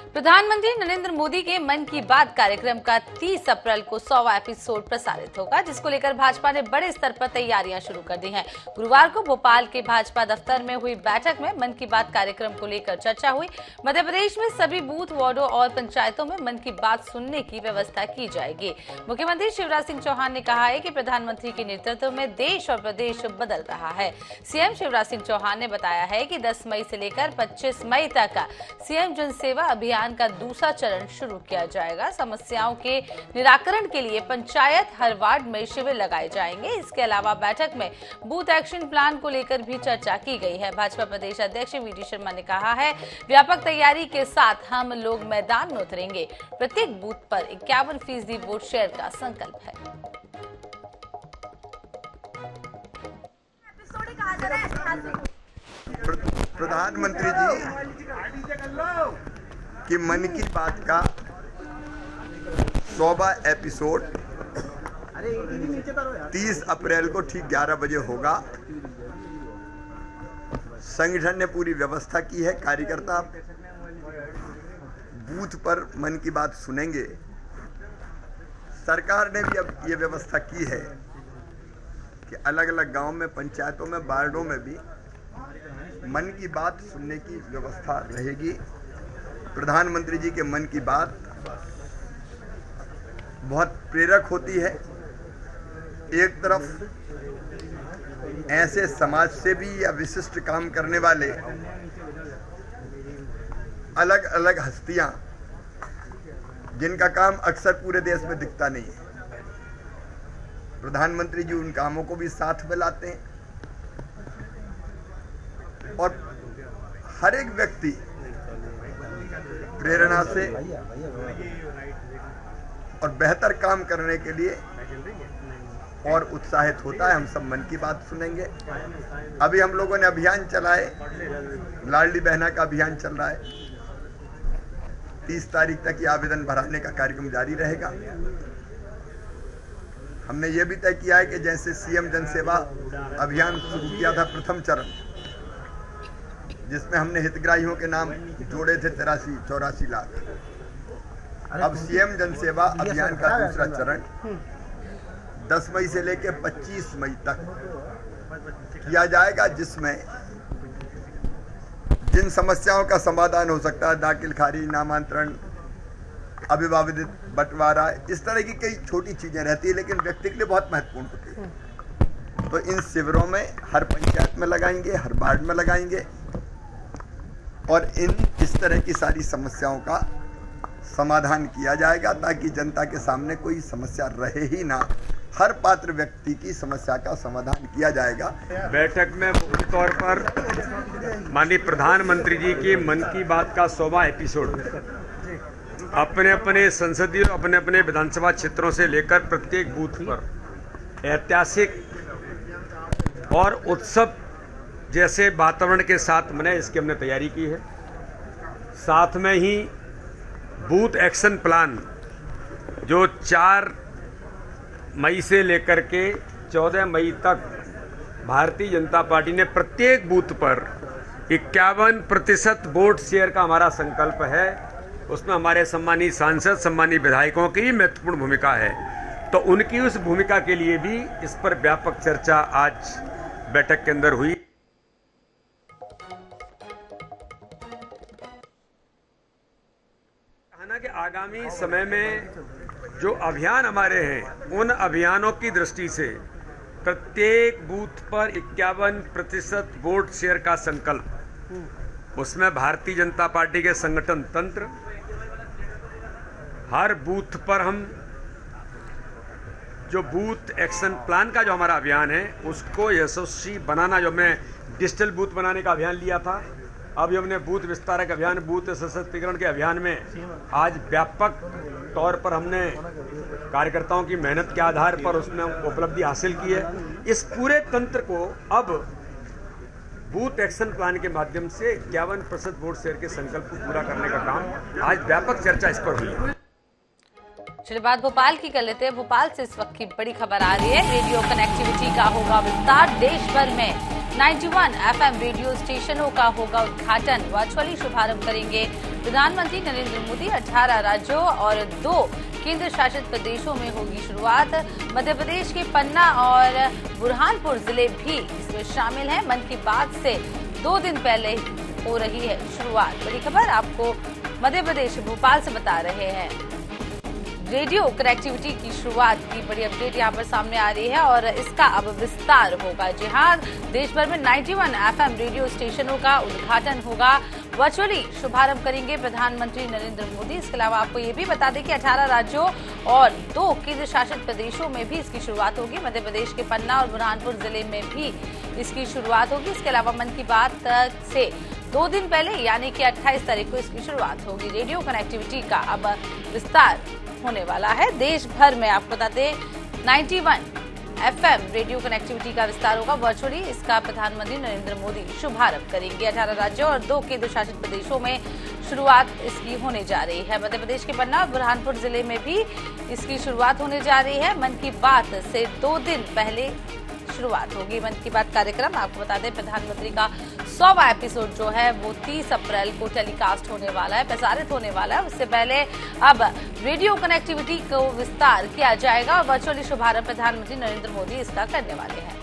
प्रधानमंत्री नरेंद्र मोदी के मन की बात कार्यक्रम का 30 अप्रैल को 100वां एपिसोड प्रसारित होगा, जिसको लेकर भाजपा ने बड़े स्तर पर तैयारियां शुरू कर दी हैं। गुरुवार को भोपाल के भाजपा दफ्तर में हुई बैठक में मन की बात कार्यक्रम को लेकर चर्चा हुई। मध्य प्रदेश में सभी बूथ, वार्डों और पंचायतों में मन की बात सुनने की व्यवस्था की जाएगी। मुख्यमंत्री शिवराज सिंह चौहान ने कहा है कि प्रधानमंत्री के नेतृत्व में देश और प्रदेश बदल रहा है। सीएम शिवराज सिंह चौहान ने बताया है कि 10 मई से लेकर 25 मई तक सीएम जनसेवा अभियान का दूसरा चरण शुरू किया जाएगा। समस्याओं के निराकरण के लिए पंचायत हर वार्ड में शिविर लगाए जाएंगे। इसके अलावा बैठक में बूथ एक्शन प्लान को लेकर भी चर्चा की गई है। भाजपा प्रदेश अध्यक्ष वीडी शर्मा ने कहा है, व्यापक तैयारी के साथ हम लोग मैदान में उतरेंगे। प्रत्येक बूथ पर 51% वोट शेयर का संकल्प है। प्रधानमंत्री जी कि मन की बात का 100वां एपिसोड 30 अप्रैल को ठीक 11 बजे होगा। संगठन ने पूरी व्यवस्था की है। कार्यकर्ता बूथ पर मन की बात सुनेंगे। सरकार ने भी अब ये व्यवस्था की है कि अलग अलग गांव में, पंचायतों में, वार्डों में भी मन की बात सुनने की व्यवस्था रहेगी। प्रधानमंत्री जी के मन की बात बहुत प्रेरक होती है। एक तरफ ऐसे समाज सेवी या विशिष्ट काम करने वाले अलग अलग हस्तियां, जिनका काम अक्सर पूरे देश में दिखता नहीं है, प्रधानमंत्री जी उन कामों को भी साथ में लाते हैं और हर एक व्यक्ति प्रेरणा से और बेहतर काम करने के लिए और उत्साहित होता है। हम सब मन की बात सुनेंगे। अभी हम लोगों ने अभियान चलाए, लाडली बहना का अभियान चल रहा है। 30 तारीख तक ये आवेदन भराने का कार्यक्रम जारी रहेगा। हमने ये भी तय किया है कि जैसे सीएम जनसेवा अभियान शुरू किया था प्रथम चरण, जिसमें हमने हितग्राहियों के नाम जोड़े थे 84 लाख, अब सीएम जनसेवा अभियान का दूसरा चरण 10 मई से लेकर 25 मई तक किया जाएगा, जिसमें जिन समस्याओं का समाधान हो सकता है, दाखिल खारिज, नामांतरण, अभिभावित बंटवारा, इस तरह की कई छोटी चीजें रहती है, लेकिन व्यक्ति के लिए बहुत महत्वपूर्ण होती है। तो इन शिविरों में हर पंचायत में लगाएंगे, हर वार्ड में लगाएंगे और इस तरह की सारी समस्याओं का समाधान किया जाएगा, ताकि जनता के सामने कोई समस्या रहे ही ना। हर पात्र व्यक्ति की समस्या का समाधान किया जाएगा। बैठक में मुख्य तौर पर माननीय प्रधानमंत्री जी की मन की बात का 100वां एपिसोड अपने अपने संसदीय, अपने अपने विधानसभा क्षेत्रों से लेकर प्रत्येक बूथ पर ऐतिहासिक और उत्सव जैसे वातावरण के साथ मने, इसकी हमने तैयारी की है। साथ में ही बूथ एक्शन प्लान जो 4 मई से लेकर के 14 मई तक भारतीय जनता पार्टी ने प्रत्येक बूथ पर 51% वोट शेयर का हमारा संकल्प है। उसमें हमारे सम्मानीय सांसद, सम्मानीय विधायकों की महत्वपूर्ण भूमिका है। तो उनकी उस भूमिका के लिए भी इस पर व्यापक चर्चा आज बैठक के अंदर हुई। कि आगामी समय में जो अभियान हमारे हैं, उन अभियानों की दृष्टि से प्रत्येक बूथ पर 51% वोट शेयर का संकल्प, उसमें भारतीय जनता पार्टी के संगठन तंत्र, हर बूथ पर हम जो बूथ एक्शन प्लान का जो हमारा अभियान है उसको यशस्वी बनाना, जो मैं डिजिटल बूथ बनाने का अभियान लिया था, अभी हमने बूथ विस्तारक अभियान, बूथ सशक्तिकरण के अभियान में आज व्यापक तौर पर हमने कार्यकर्ताओं की मेहनत के आधार पर उसमें उपलब्धि हासिल की है। इस पूरे तंत्र को अब बूथ एक्शन प्लान के माध्यम से 51% वोट शेयर के संकल्प को पूरा करने का काम, आज व्यापक चर्चा इस पर हुई है। चलिए बात भोपाल की कर लेते हैं। भोपाल से इस वक्त की बड़ी खबर आ रही है। रेडियो कनेक्टिविटी का होगा विस्तार। देश भर में 91 FM रेडियो स्टेशनों का होगा उद्घाटन। वर्चुअली शुभारंभ करेंगे प्रधानमंत्री नरेंद्र मोदी 18 राज्यों और 2 केंद्र शासित प्रदेशों में होगी शुरुआत। मध्य प्रदेश के पन्ना और बुरहानपुर जिले भी इसमें शामिल हैं। मन की बात से 2 दिन पहले हो रही है शुरुआत। बड़ी खबर आपको मध्य प्रदेश भोपाल से बता रहे हैं। रेडियो कनेक्टिविटी की शुरुआत की बड़ी अपडेट यहां पर सामने आ रही है और इसका अब विस्तार होगा। जी हां, देश भर में 91 FM रेडियो स्टेशनों का उद्घाटन होगा। वर्चुअली शुभारंभ करेंगे प्रधानमंत्री नरेंद्र मोदी। इसके अलावा आपको ये भी बता दें कि 18 राज्यों और 2 केंद्र शासित प्रदेशों में भी इसकी शुरुआत होगी। मध्य प्रदेश के पन्ना और बुरहानपुर जिले में भी इसकी शुरुआत होगी। इसके अलावा मन की बात से 2 दिन पहले यानी कि 28 तारीख को इसकी शुरुआत होगी। रेडियो कनेक्टिविटी का अब विस्तार होने वाला है। देश भर में आपको बता दें 91 FM रेडियो कनेक्टिविटी का विस्तार होगा। वर्चुअली इसका प्रधानमंत्री नरेंद्र मोदी शुभारंभ करेंगे। 18 राज्यों और 2 केंद्र शासित प्रदेशों में शुरुआत इसकी होने जा रही है। मध्य प्रदेश के पन्ना और बुरहानपुर जिले में भी इसकी शुरुआत होने जा रही है। मन की बात से 2 दिन पहले शुरुआत होगी। मन की बात कार्यक्रम आपको बता दें प्रधानमंत्री का 100वां एपिसोड जो है वो 30 अप्रैल को टेलीकास्ट होने वाला है, प्रसारित होने वाला है। उससे पहले अब रेडियो कनेक्टिविटी को विस्तार किया जाएगा और वर्चुअली शुभारंभ प्रधानमंत्री नरेंद्र मोदी इसका करने वाले हैं।